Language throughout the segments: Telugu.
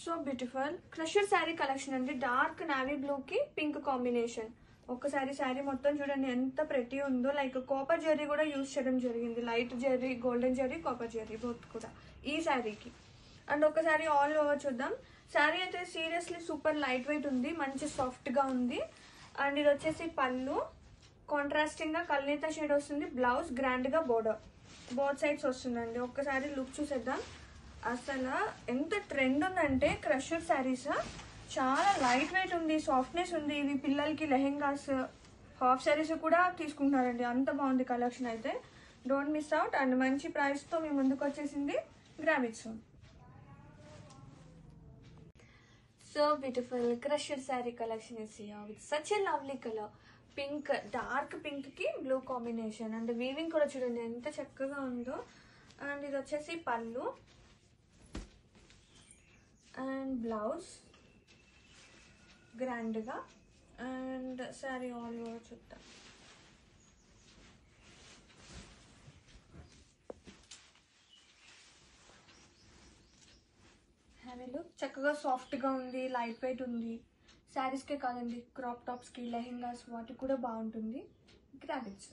So beautiful crusher sari collection అండి. డార్క్ నావీ బ్లూ కి పింక్ కాంబినేషన్. ఒక్కసారి శారీ మొత్తం చూడండి ఎంత ప్రెటీ ఉందో. లైక్ కాపర్ జెర్రీ కూడా యూజ్ చేయడం జరిగింది. Light Jerry, golden Jerry, copper Jerry both కూడా ఈ శారీకి. అండ్ ఒకసారి ఆల్ ఓవర్ చూద్దాం. శారీ అయితే సీరియస్లీ సూపర్ లైట్ వెయిట్ ఉంది, మంచి సాఫ్ట్ గా ఉంది. అండ్ ఇది వచ్చేసి పళ్ళు, కాంట్రాస్టింగ్ గా కల్నేత షేడ్ వస్తుంది. బ్లౌజ్ గ్రాండ్ గా బోర్డర్ బోత్ సైడ్స్ వస్తుందండి. ఒక్కసారి లుక్ చూసేద్దాం. అసలు ఎంత ట్రెండ్ ఉందంటే క్రషర్ శారీస్ చాలా లైట్ వెయిట్ ఉంది, సాఫ్ట్నెస్ ఉంది. ఇవి పిల్లలకి లెహెంగాస్, హాఫ్ శారీస్ కూడా తీసుకుంటున్నారండి. అంత బాగుంది కలెక్షన్ అయితే. Don't miss out. అండ్ మంచి ప్రైస్ తో మీ ముందుకు వచ్చేసింది Grabits. So beautiful crusher sari collection is here with such a lovely colour. Pink, dark pink కి బ్లూ కాంబినేషన్. అండ్ వీవింగ్ కూడా చూడండి ఎంత చక్కగా ఉందో. అండ్ ఇది వచ్చేసి పళ్ళు అండ్ బ్లౌజ్ గ్రాండ్గా. అండ్ శారీ ఆల్ ఓవర్ చూద్దాం. Have a look. చక్కగా సాఫ్ట్గా ఉంది, లైట్ వెయిట్ ఉంది. శారీస్కే కాదండి, క్రాప్ టాప్స్కి, లెహెంగాస్ వాటికి కూడా బాగుంటుంది. Grabits.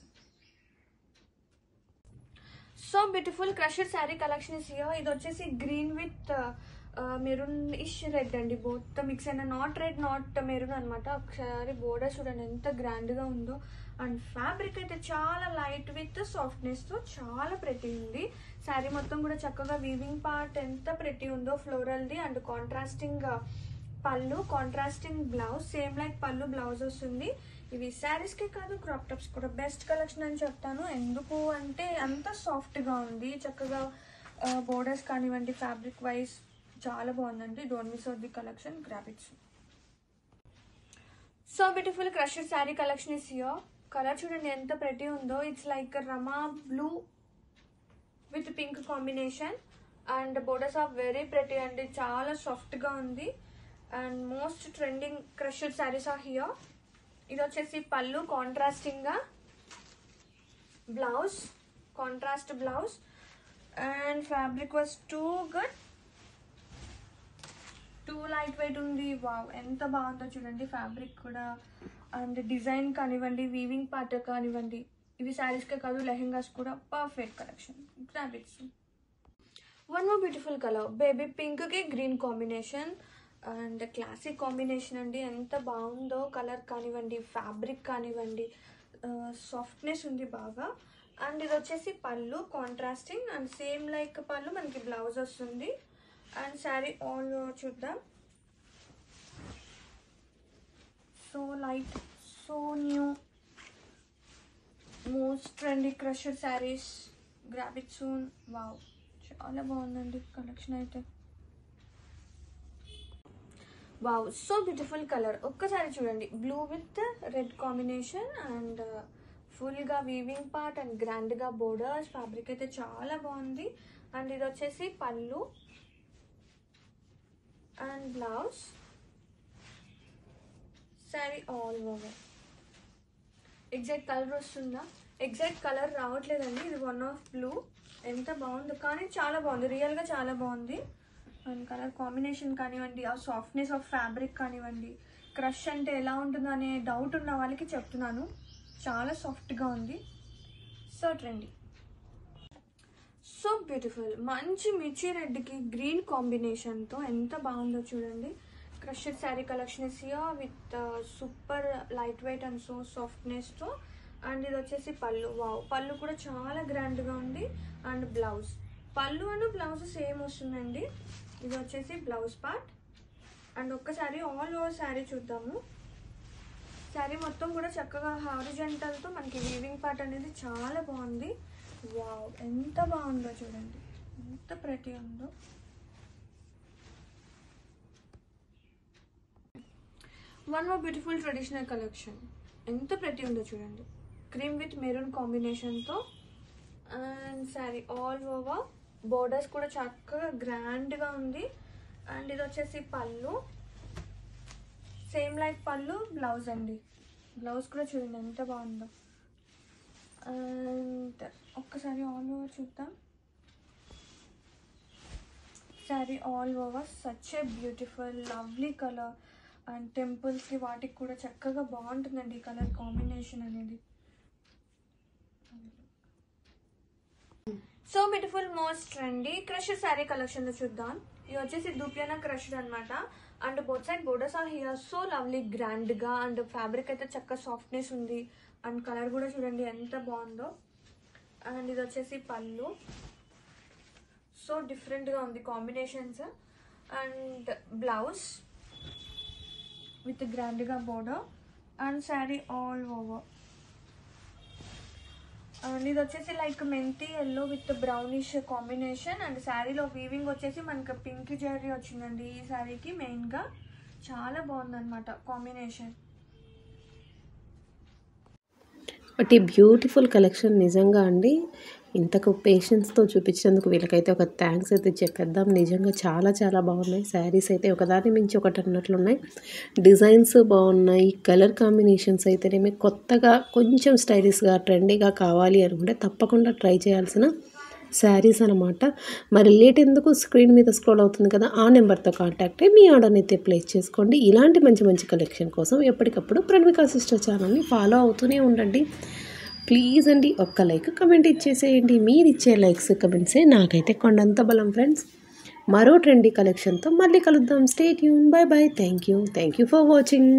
So beautiful crusher sari collection is here. ఇది వచ్చేసి green with maroon ish red అండి. బోత్ మిక్స్ అయిన, నాట్ రెడ్ నాట్ మెరూన్ అనమాట. ఒకసారి బోర్డర్ చూడండి ఎంత గ్రాండ్ గా ఉందో. అండ్ ఫ్యాబ్రిక్ అయితే చాలా లైట్ విత్ సాఫ్ట్నెస్ తో చాలా ప్రెటీ ఉంది. శారీ మొత్తం కూడా చక్కగా వీవింగ్ పార్ట్ ఎంత ప్రెటీ ఉందో, ఫ్లోరల్ ది. అండ్ కాంట్రాస్టింగ్ పళ్ళు, కాంట్రాస్టింగ్ బ్లౌజ్, సేమ్ లైక్ పళ్ళు బ్లౌజ్ వస్తుంది. ఇవి శారీస్ కే కాదు, క్రాప్ టాప్స్ కూడా బెస్ట్ కలెక్షన్ అని చెప్తాను. ఎందుకు అంటే అంత సాఫ్ట్ గా ఉంది. చక్కగా బోర్డర్స్ కానివ్వండి, ఫ్యాబ్రిక్ వైజ్ చాలా బాగుందండి. Don't miss out the collection. Grabits. So beautiful crusher sari collection is here. Colour చూడండి ఎంత ప్రెటీ ఉందో. It's like Rama blue with pink combination. And borders are very pretty అండి, చాలా సాఫ్ట్ గా ఉంది. And most trending crusher saris are here. ఇది వచ్చేసి పళ్ళు, కాంట్రాస్టింగ్ గా blouse, contrast blouse. And fabric was too good, too light weight ఉంది. వావ్ ఎంత బాగుందో చూడండి ఫ్యాబ్రిక్ కూడా. అండ్ డిజైన్ కానివ్వండి, వీవింగ్ పార్ట్ కానివ్వండి, ఇవి శారీస్కే కాదు లెహెంగాస్ కూడా perfect collection. Grabits. One more beautiful colour, baby pink కి green combination. And classic combination అండి. ఎంత బాగుందో కలర్ కానివ్వండి, ఫ్యాబ్రిక్ కానివ్వండి, సాఫ్ట్నెస్ ఉంది బాగా. అండ్ ఇది వచ్చేసి pallu contrasting. And same like పళ్ళు మనకి బ్లౌజ్ వస్తుంది. అండ్ శారీ ఆల్ చూద్దాం. So light, so new, most trendy crusher saris. Grab it soon. Wow చాలా బాగుందండి కలెక్షన్ అయితే. Wow so beautiful colour. ఒక్కసారి చూడండి, blue with red combination. And full గా వీవింగ్ పార్ట్ అండ్ గ్రాండ్ గా బోర్డర్స్. ఫ్యాబ్రిక్ అయితే చాలా బాగుంది. అండ్ ఇది వచ్చేసి pallu and blouse. Sari all over. Exact colour వస్తుందా? ఎగ్జాక్ట్ కలర్ రావట్లేదండి. ఇది వన్ ఆఫ్ బ్లూ. ఎంత బాగుందో, కానీ చాలా బాగుంది, రియల్ గా చాలా బాగుంది. అండ్ కలర్ కాంబినేషన్ కానివ్వండి, ఆ సాఫ్ట్నెస్ ఆఫ్ ఫ్యాబ్రిక్ కానివ్వండి, క్రష్ అంటే ఎలా ఉంటుందో అనే డౌట్ ఉన్న వాళ్ళకి చెప్తున్నాను. చాలా సాఫ్ట్గా ఉంది. So trendy, so beautiful. మంచి మిర్చి రెడ్కి గ్రీన్ కాంబినేషన్తో ఎంత బాగుందో చూడండి. Crusher sari collection is here with super light weight and so సాఫ్ట్నెస్తో. అండ్ ఇది వచ్చేసి పళ్ళు. వావ్, పళ్ళు కూడా చాలా గ్రాండ్గా ఉంది. And blouse, pallu and blouse same వస్తుందండి. ఇది వచ్చేసి బ్లౌజ్ పార్ట్. అండ్ ఒక్కసారి ఆల్ ఓవర్ శారీ చూద్దాము. శారీ మొత్తం కూడా చక్కగా హారిజంటల్తో మనకి వీవింగ్ పార్ట్ అనేది చాలా బాగుంది. వావ్ ఎంత బాగుందో చూడండి, ఎంత ప్రెటీ ఉందో. One more beautiful traditional collection. ఎంత ప్రెటీ ఉందో చూడండి, క్రీమ్ విత్ మెరూన్ కాంబినేషన్తో. And sari all over borders కూడా చక్కగా గ్రాండ్గా ఉంది. అండ్ ఇది వచ్చేసి పళ్ళు, సేమ్ లైక్ పళ్ళు బ్లౌజ్ అండి. బ్లౌజ్ కూడా చూడండి ఎంత బాగుందో. అండ్ ఒక్కసారి ఆల్ ఓవర్ చూద్దాం. Sari all over such a beautiful lovely colour and టెంపుల్స్కి వాటికి కూడా చక్కగా బాగుంటుందండి ఈ కలర్ కాంబినేషన్ అనేది. So beautiful most trendy crush sari కలెక్షన్లో చూద్దాం. ఇది వచ్చేసి దూపియానా క్రష్డ్ అనమాట. And both side borders are here so lovely గ్రాండ్గా. అండ్ ఫ్యాబ్రిక్ అయితే చక్కగా సాఫ్ట్నెస్ ఉంది. అండ్ కలర్ కూడా చూడండి ఎంత బాగుందో. అండ్ ఇది వచ్చేసి పళ్ళు. సో డిఫరెంట్గా ఉంది కాంబినేషన్స్. అండ్ బ్లౌజ్ విత్ గ్రాండ్గా border and sari all over. And ఇది వచ్చేసి లైక్ మెంతి yellow with brownish combination. And శారీలో వీవింగ్ వచ్చేసి మనకు పింక్ జరీ వచ్చిందండి ఈ శారీకి మెయిన్గా. చాలా బాగుందన్నమాట కాంబినేషన్. బట్ ఈ బ్యూటిఫుల్ కలెక్షన్ నిజంగా అండి ఇంతకు పేషెన్స్తో చూపించినందుకు వీళ్ళకైతే ఒక థ్యాంక్స్ అయితే చెప్పేద్దాం. నిజంగా చాలా చాలా బాగున్నాయి. శారీస్ అయితే ఒకదాని మించి ఒకటి అన్నట్లున్నాయి. డిజైన్స్ బాగున్నాయి. కలర్ కాంబినేషన్స్ అయితేనేమి కొత్తగా కొంచెం స్టైలిష్గా ట్రెండీగా కావాలి అనుకుంటే తప్పకుండా ట్రై చేయాల్సిన శారీస్ అనమాట. మరి లేట్ ఎందుకు, స్క్రీన్ మీద స్క్రోల్ అవుతుంది కదా ఆ నెంబర్తో కాంటాక్ట్ అయ్యి మీ ఆర్డర్ని అయితే ప్లేస్ చేసుకోండి. ఇలాంటి మంచి మంచి కలెక్షన్ కోసం ఎప్పటికప్పుడు ప్రణవికా సిస్టర్ ఛానల్ని ఫాలో అవుతూనే ఉండండి. ప్లీజ్ అండి ఒక్క లైక్ కమెంట్ ఇచ్చేసేయండి. మీరు ఇచ్చే లైక్స్ కమెంట్సే నాకైతే కొండంత బలం ఫ్రెండ్స్. మరో ట్రెండీ కలెక్షన్తో మళ్ళీ కలుద్దాం. Stay tune. By by. Thank you for watching.